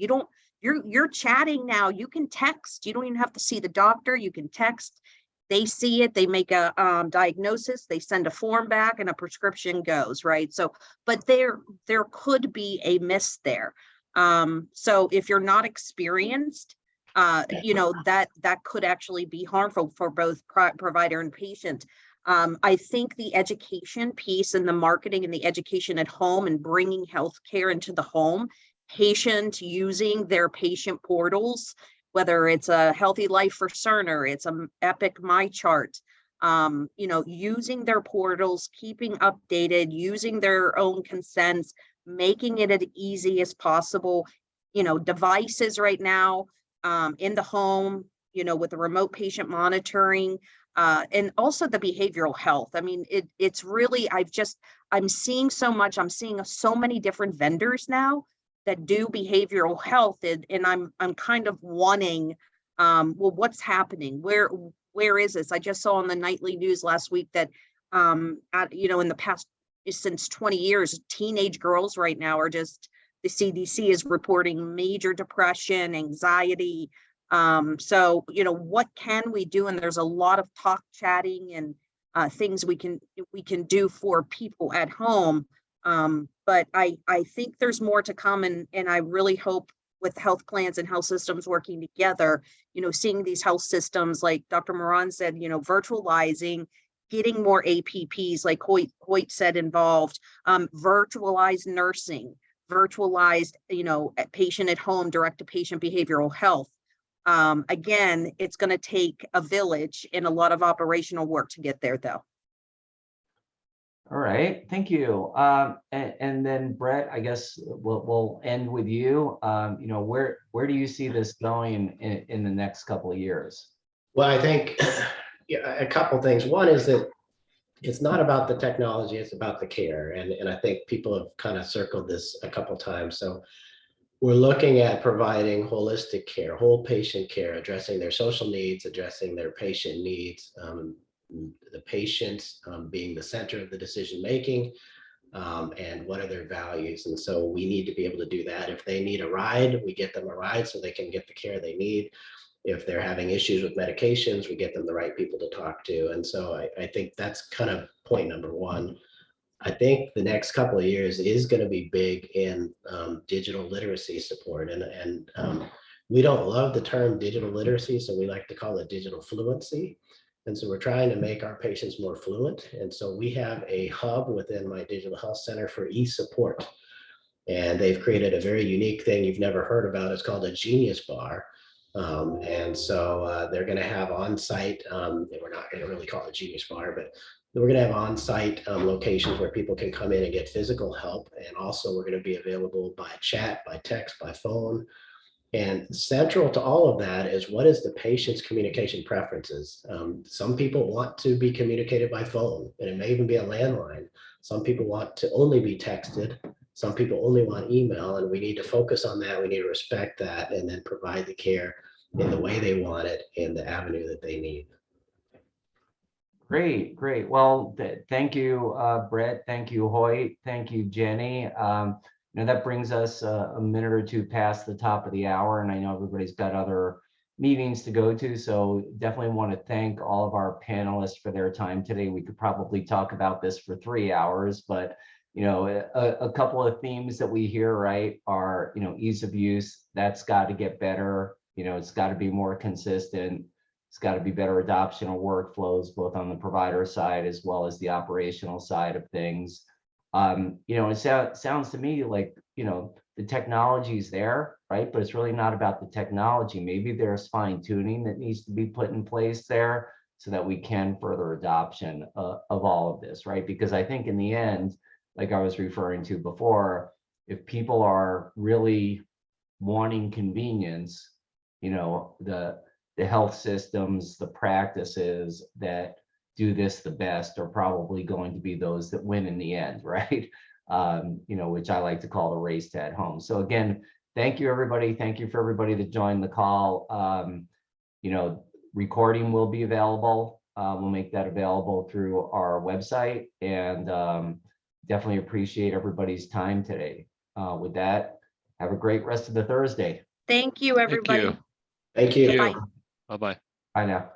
you're chatting now, you can text, you don't even have to see the doctor, you can text, they see it, they make a diagnosis, they send a form back and a prescription goes, right? So, but there could be a miss there. So if you're not experienced, that could actually be harmful for both provider and patient. I think the education piece and the marketing and the education at home and bringing healthcare into the home, patient using their patient portals, whether it's a Healthy Life for Cerner, it's a Epic MyChart, using their portals, keeping updated, using their own consents, making it as easy as possible. Devices right now in the home, with the remote patient monitoring, and also the behavioral health. I mean, it's really, I'm seeing so much. I'm seeing so many different vendors now that do behavioral health, and I'm kind of wanting, well, what's happening? Where is this? I just saw on the nightly news last week that, in the past, since 20 years, teenage girls right now are just, the CDC is reporting major depression, anxiety. So, what can we do? And there's a lot of talk, chatting, and things we can do for people at home. But I think there's more to come, and I really hope with health plans and health systems working together, seeing these health systems, like Dr. Moran said, virtualizing, getting more APPs, like Hoyt said, involved, virtualized nursing, virtualized, patient at home, direct to patient behavioral health. Again, it's going to take a village and a lot of operational work to get there, though. All right, thank you. And then Brett, I guess we'll end with you. Where do you see this going in the next couple of years? Well, I think a couple things. One is that it's not about the technology, it's about the care. And I think people have kind of circled this a couple times. So we're looking at providing holistic care, whole patient care, addressing their social needs, addressing their patient needs, the patients being the center of the decision making, and what are their values. And so we need to be able to do that. If they need a ride, we get them a ride so they can get the care they need. If they're having issues with medications, we get them the right people to talk to. And so I think that's kind of point number one. I think the next couple of years is going to be big in digital literacy support. And we don't love the term digital literacy, so we like to call it digital fluency. And so we're trying to make our patients more fluent. And so we have a hub within my digital health center for e-support. And they've created a very unique thing you've never heard about. It's called a Genius Bar. And so they're going to have on-site, we're not going to really call it a Genius Bar, but we're going to have on-site locations where people can come in and get physical help. And also we're going to be available by chat, by text, by phone. And central to all of that is, what is the patient's communication preferences? Some people want to be communicated by phone, and it may even be a landline. Some people want to only be texted. Some people only want email, and we need to focus on that. We need to respect that, and then provide the care in the way they want it, in the avenue that they need. Great, great. Well, thank you, Brett. Thank you, Hoyt. Thank you, Jenny. That brings us a minute or two past the top of the hour, and I know everybody's got other meetings to go to, so definitely want to thank all of our panelists for their time today. We could probably talk about this for 3 hours, but a couple of themes that we hear, right, are ease of use. That's got to get better. It's got to be more consistent. It's got to be better adoption of workflows, both on the provider side as well as the operational side of things. It sounds to me like, the technology is there, right? But it's really not about the technology. Maybe there's fine tuning that needs to be put in place there so that we can further adoption of all of this, right? Because I think in the end, like I was referring to before, if people are really wanting convenience, the health systems, the practices that do this the best are probably going to be those that win in the end, right? Which I like to call the race to at home. So again, thank you, everybody. Thank you for everybody that joined the call. Recording will be available. We'll make that available through our website, and definitely appreciate everybody's time today. With that, have a great rest of the Thursday. Thank you, everybody. Thank you. Thank you. Bye. Bye-bye. Bye now.